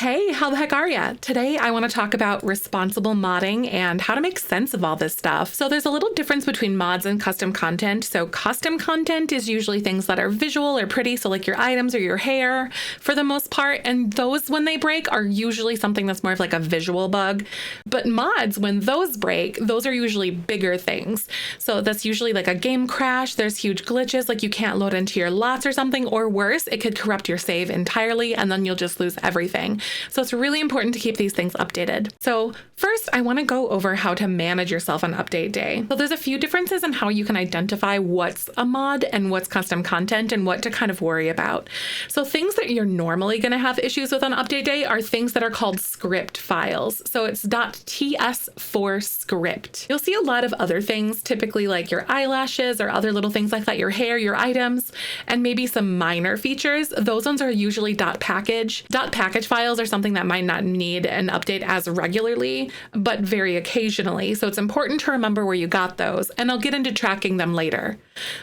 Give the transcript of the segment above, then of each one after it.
Hey, how the heck are ya? Today I want to talk about responsible modding and how to make sense of all this stuff. So there's a little difference between mods and custom content. So custom content is usually things that are visual or pretty, so like your items or your hair for the most part, and those when they break are usually something that's more of like a visual bug. But mods, when those break, those are usually bigger things. So that's usually like a game crash, there's huge glitches, like you can't load into your lots or something, or worse, it could corrupt your save entirely and then you'll just lose everything. So it's really important to keep these things updated. So first, I want to go over how to manage yourself on update day. So there's a few differences in how you can identify what's a mod and what's custom content and what to kind of worry about. So things that you're normally going to have issues with on update day are things that are called script files. So it's .ts for script. You'll see a lot of other things, typically like your eyelashes or other little things like that, your hair, your items, and maybe some minor features. Those ones are usually .package. .package files are something that might not need an update as regularly, but very occasionally. So it's important to remember where you got those, and I'll get into tracking them later.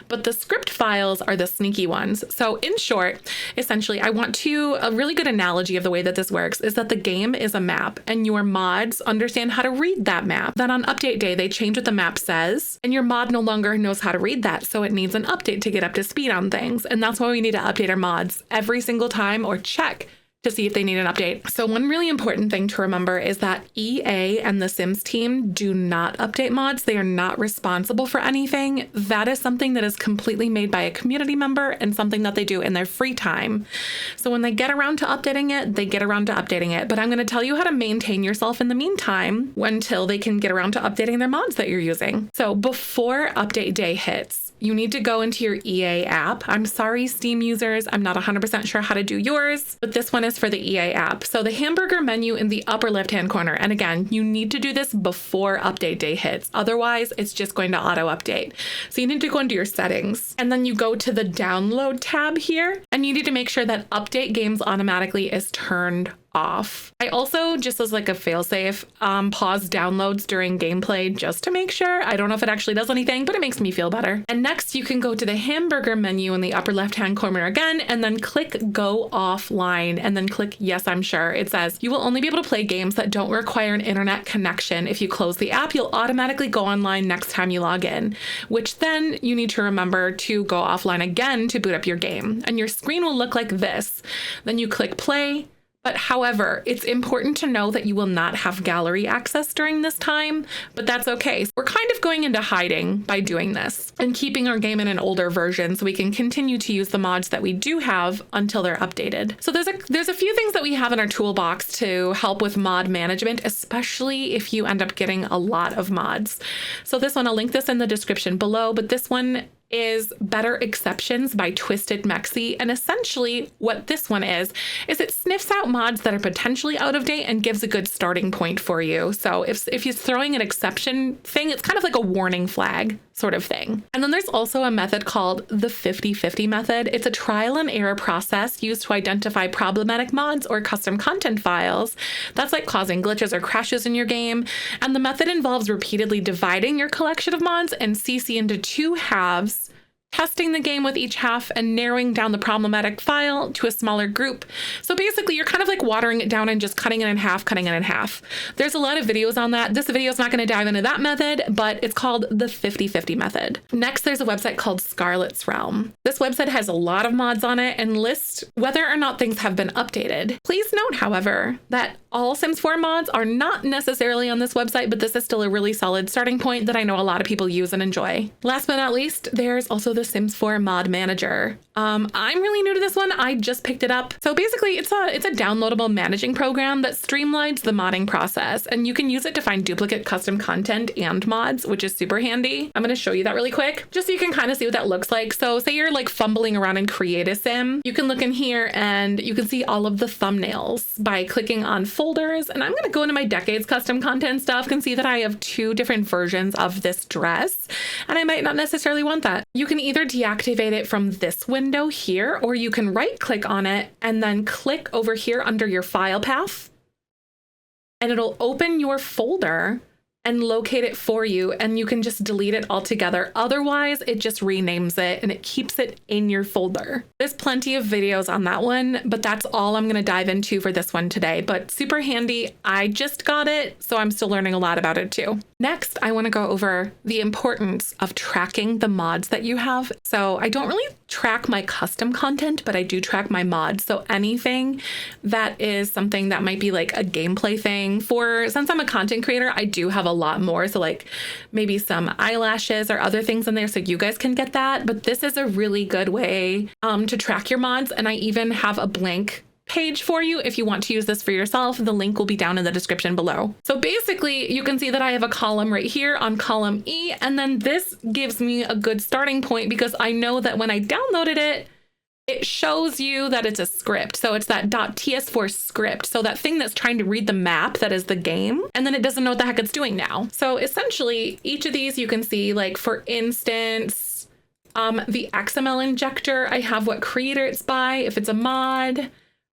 But the script files are the sneaky ones. So in short, essentially, a really good analogy of the way that this works is that the game is a map and your mods understand how to read that map. Then on update day, they change what the map says, and your mod no longer knows how to read that. So it needs an update to get up to speed on things. And that's why we need to update our mods every single time or check to see if they need an update. So one really important thing to remember is that EA and the Sims team do not update mods. They are not responsible for anything. That is something that is completely made by a community member and something that they do in their free time. So when they get around to updating it, they get around to updating it. But I'm going to tell you how to maintain yourself in the meantime until they can get around to updating their mods that you're using. So before update day hits, you need to go into your EA app. I'm sorry, Steam users, I'm not 100% sure how to do yours, but this one is for the EA app. So the hamburger menu in the upper left-hand corner. And again, you need to do this before update day hits. Otherwise, it's just going to auto update. So you need to go into your settings and then you go to the download tab here, and you need to make sure that update games automatically is turned off. I also, just as like a failsafe, pause downloads during gameplay just to make sure. I don't know if it actually does anything, but it makes me feel better. And next you can go to the hamburger menu in the upper left-hand corner again, and then click go offline, and then click yes, I'm sure. It says you will only be able to play games that don't require an internet connection. If you close the app, you'll automatically go online next time you log in, which then you need to remember to go offline again to boot up your game. And your screen will look like this. Then you click play. But however, it's important to know that you will not have gallery access during this time, but that's okay. We're kind of going into hiding by doing this and keeping our game in an older version so we can continue to use the mods that we do have until they're updated. So there's a few things that we have in our toolbox to help with mod management, especially if you end up getting a lot of mods. So this one, I'll link this in the description below, but this one is Better Exceptions by Twisted Mexi. And essentially what this one is it sniffs out mods that are potentially out of date and gives a good starting point for you. So if you're throwing an exception thing, it's kind of like a warning flag sort of thing. And then there's also a method called the 50/50 method. It's a trial and error process used to identify problematic mods or custom content files that's like causing glitches or crashes in your game. And the method involves repeatedly dividing your collection of mods and CC into two halves, testing the game with each half and narrowing down the problematic file to a smaller group. So basically you're kind of like watering it down and just cutting it in half. There's a lot of videos on that. This video is not going to dive into that method, but it's called the 50/50 method. Next, there's a website called Scarlet's Realm. This website has a lot of mods on it and lists whether or not things have been updated. Please note, however, that all Sims 4 mods are not necessarily on this website, but this is still a really solid starting point that I know a lot of people use and enjoy. Last but not least, there's also the Sims 4 Mod Manager. I'm really new to this one. I just picked it up. So basically it's a downloadable managing program that streamlines the modding process, and you can use it to find duplicate custom content and mods, which is super handy. I'm going to show you that really quick, just so you can kind of see what that looks like. So say you're like fumbling around in Create a Sim, you can look in here and you can see all of the thumbnails by clicking on folders. And I'm going to go into my Decades custom content stuff. You can see that I have two different versions of this dress, and I might not necessarily want that. You can either deactivate it from this window here, or you can right click on it and then click over here under your file path, and it'll open your folder and locate it for you, and you can just delete it altogether. Otherwise, it just renames it and it keeps it in your folder. There's plenty of videos on that one, but that's all I'm going to dive into for this one today. But super handy. I just got it, so I'm still learning a lot about it too. Next, I want to go over the importance of tracking the mods that you have. So I don't really track my custom content, but I do track my mods. So anything that is something that might be like a gameplay thing since I'm a content creator, I do have a lot more. So like maybe some eyelashes or other things in there so you guys can get that. But this is a really good way to track your mods. And I even have a blank page for you if you want to use this for yourself. The link will be down in the description below. So basically you can see that I have a column right here on column E, and then this gives me a good starting point because I know that when I downloaded it, it shows you that it's a script. So it's that .ts4 script. So that thing that's trying to read the map that is the game, and then it doesn't know what the heck it's doing now. So essentially each of these you can see, like for instance, the XML injector, I have what creator it's by, if it's a mod.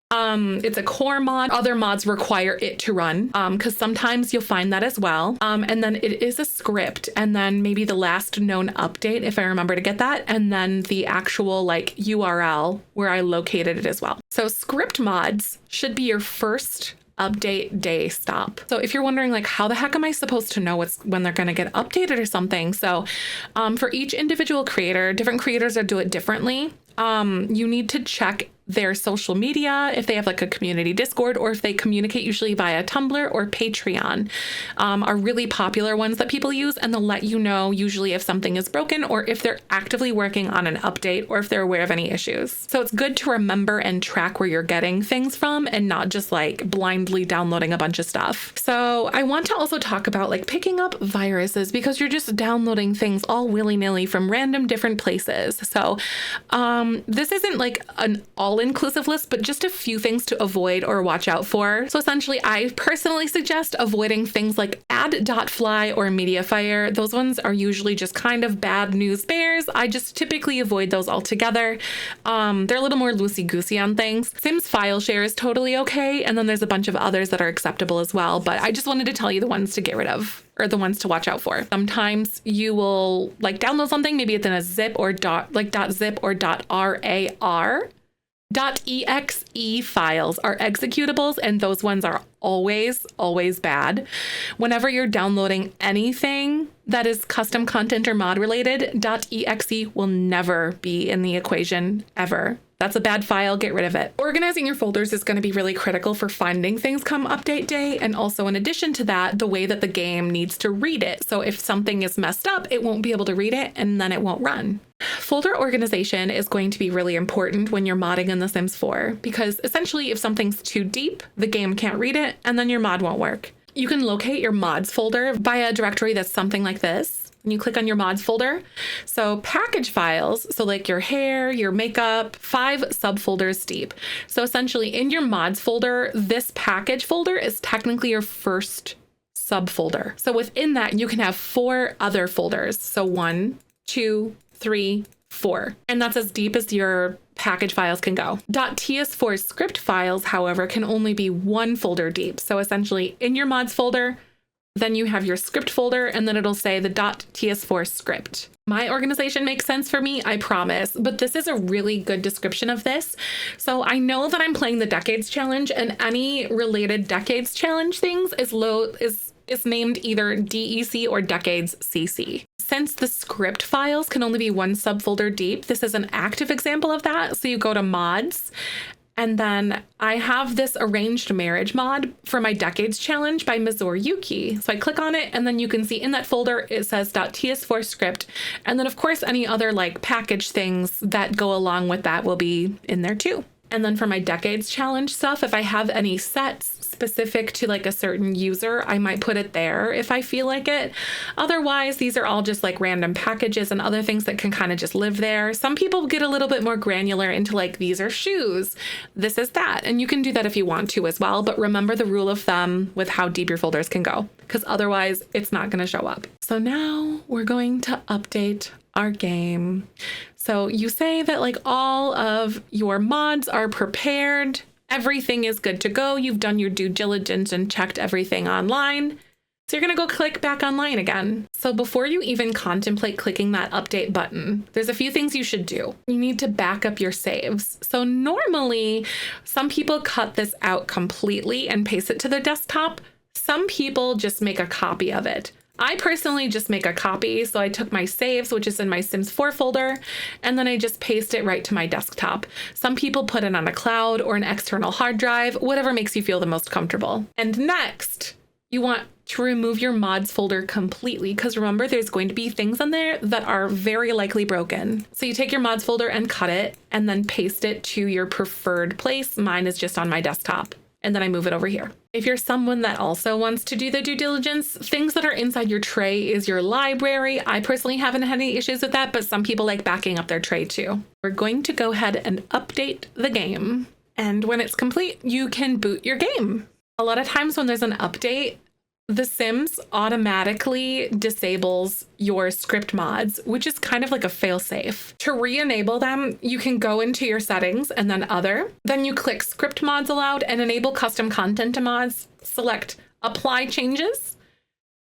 It's a core mod. Other mods require it to run, because sometimes you'll find that as well. And then it is a script, and then maybe the last known update, if I remember to get that, and then the actual like URL where I located it as well. So script mods should be your first update day stop. So if you're wondering like, how the heck am I supposed to know when they're going to get updated or something? So for each individual creator, different creators will do it differently. You need to check their social media, if they have like a community Discord, or if they communicate usually via Tumblr or Patreon, are really popular ones that people use, and they'll let you know usually if something is broken or if they're actively working on an update or if they're aware of any issues. So it's good to remember and track where you're getting things from and not just like blindly downloading a bunch of stuff. So I want to also talk about like picking up viruses, because you're just downloading things all willy-nilly from random different places. So this isn't like an all-inclusive list, but just a few things to avoid or watch out for. So essentially, I personally suggest avoiding things like ad.fly or Mediafire. Those ones are usually just kind of bad news bears. I just typically avoid those altogether. They're a little more loosey-goosey on things. Sims file share is totally okay, and then there's a bunch of others that are acceptable as well, but I just wanted to tell you the ones to get rid of, or the ones to watch out for. Sometimes you will like download something, maybe it's in a zip or .zip or .rar. .exe files are executables, and those ones are always bad. Whenever you're downloading anything that is custom content or mod related, .exe will never be in the equation ever. That's a bad file, get rid of it. Organizing your folders is going to be really critical for finding things come update day, and also in addition to that, the way that the game needs to read it. So if something is messed up, it won't be able to read it, and then it won't run. Folder organization is going to be really important when you're modding in The Sims 4, because essentially if something's too deep, the game can't read it, and then your mod won't work. You can locate your mods folder via a directory that's something like this. And you click on your mods folder. So package files, so like your hair, your makeup, 5 subfolders deep. So essentially in your mods folder, this package folder is technically your first subfolder. So within that, you can have 4 other folders. So 1, 2, 3, 4. And that's as deep as your package files can go. .ts4 script files, however, can only be 1 folder deep. So essentially in your mods folder, then you have your script folder, and then it'll say the .ts4 script. My organization makes sense for me, I promise, but this is a really good description of this. So I know that I'm playing the Decades Challenge, and any related Decades Challenge things is named either DEC or Decades CC. Since the script files can only be 1 subfolder deep, this is an active example of that. So you go to mods, and then I have this arranged marriage mod for my Decades Challenge by Mizor Yuki. So I click on it, and then you can see in that folder, it says .ts4 script. And then of course, any other like package things that go along with that will be in there too. And then for my Decades Challenge stuff, if I have any sets specific to like a certain user, I might put it there if I feel like it. Otherwise, these are all just like random packages and other things that can kind of just live there. Some people get a little bit more granular into like, these are shoes, this is that. And you can do that if you want to as well. But remember the rule of thumb with how deep your folders can go, because otherwise it's not going to show up. So now we're going to update our game. So you say that like all of your mods are prepared, everything is good to go, you've done your due diligence and checked everything online. So you're going to go click back online again. So before you even contemplate clicking that update button, there's a few things you should do. You need to back up your saves. So normally some people cut this out completely and paste it to their desktop. Some people just make a copy of it. I personally just make a copy. So I took my saves, which is in my Sims 4 folder, and then I just paste it right to my desktop. Some people put it on a cloud or an external hard drive, whatever makes you feel the most comfortable. And next, you want to remove your mods folder completely, because remember, there's going to be things on there that are very likely broken. So you take your mods folder and cut it and then paste it to your preferred place. Mine is just on my desktop. And then I move it over here. If you're someone that also wants to do the due diligence, things that are inside your tray is your library. I personally haven't had any issues with that, but some people like backing up their tray too. We're going to go ahead and update the game. And when it's complete, you can boot your game. A lot of times when there's an update, The Sims automatically disables your script mods, which is kind of like a failsafe. To re-enable them, you can go into your settings and then other. Then you click script mods allowed and enable custom content to mods, select apply changes,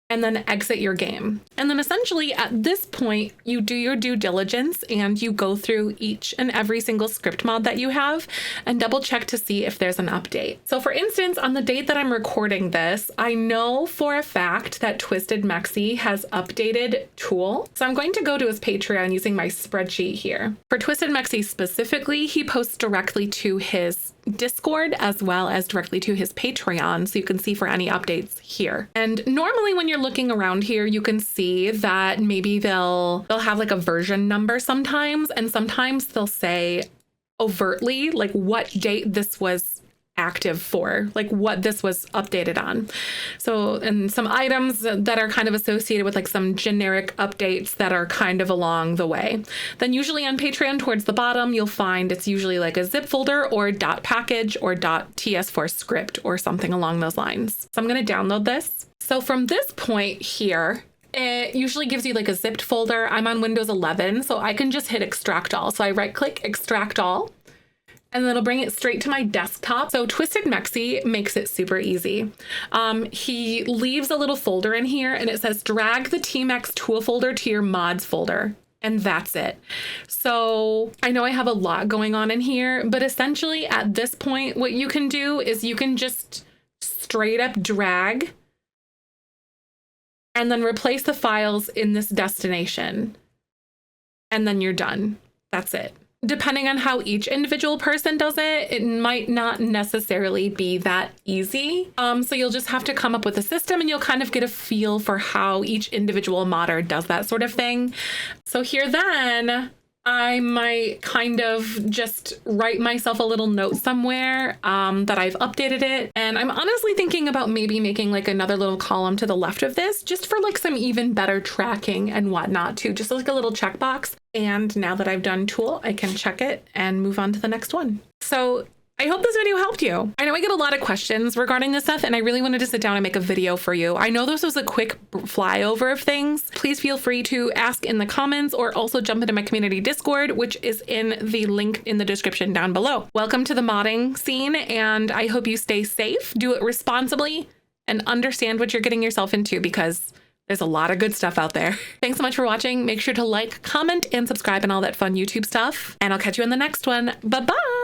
and then exit your game. And then essentially at this point, you do your due diligence and you go through each and every single script mod that you have and double check to see if there's an update. So for instance, on the date that I'm recording this, I know for a fact that Twisted Mexi has updated Tool. So I'm going to go to his Patreon using my spreadsheet here. For Twisted Mexi specifically, he posts directly to his Discord as well as directly to his Patreon, so you can see for any updates here. And normally when you're looking around here, you can see that maybe they'll have like a version number sometimes, and sometimes they'll say overtly like what date this was active for, like what this was updated on. So, and some items that are kind of associated with like some generic updates that are kind of along the way. Then usually on Patreon towards the bottom, you'll find it's usually like a zip folder or .package or .ts4 script or something along those lines. So I'm going to download this. So from this point here, it usually gives you like a zipped folder. I'm on Windows 11, so I can just hit extract all. So I right click extract all, and then it'll bring it straight to my desktop. So Twisted Mexi makes it super easy. He leaves a little folder in here and it says drag the TMX tool folder to your mods folder. And that's it. So I know I have a lot going on in here, but essentially at this point, what you can do is you can just straight up drag and then replace the files in this destination. And then you're done. That's it. Depending on how each individual person does it, it might not necessarily be that easy. So you'll just have to come up with a system and you'll kind of get a feel for how each individual modder does that sort of thing. So here then, I might kind of just write myself a little note somewhere that I've updated it. And I'm honestly thinking about maybe making like another little column to the left of this just for like some even better tracking and whatnot too, just like a little checkbox. And now that I've done Tool, I can check it and move on to the next one. So I hope this video helped you. I know I get a lot of questions regarding this stuff, and I really wanted to sit down and make a video for you. I know this was a quick flyover of things. Please feel free to ask in the comments or also jump into my community Discord, which is in the link in the description down below. Welcome to the modding scene, and I hope you stay safe, do it responsibly, and understand what you're getting yourself into because there's a lot of good stuff out there. Thanks so much for watching. Make sure to like, comment, and subscribe and all that fun YouTube stuff. And I'll catch you in the next one. Bye-bye.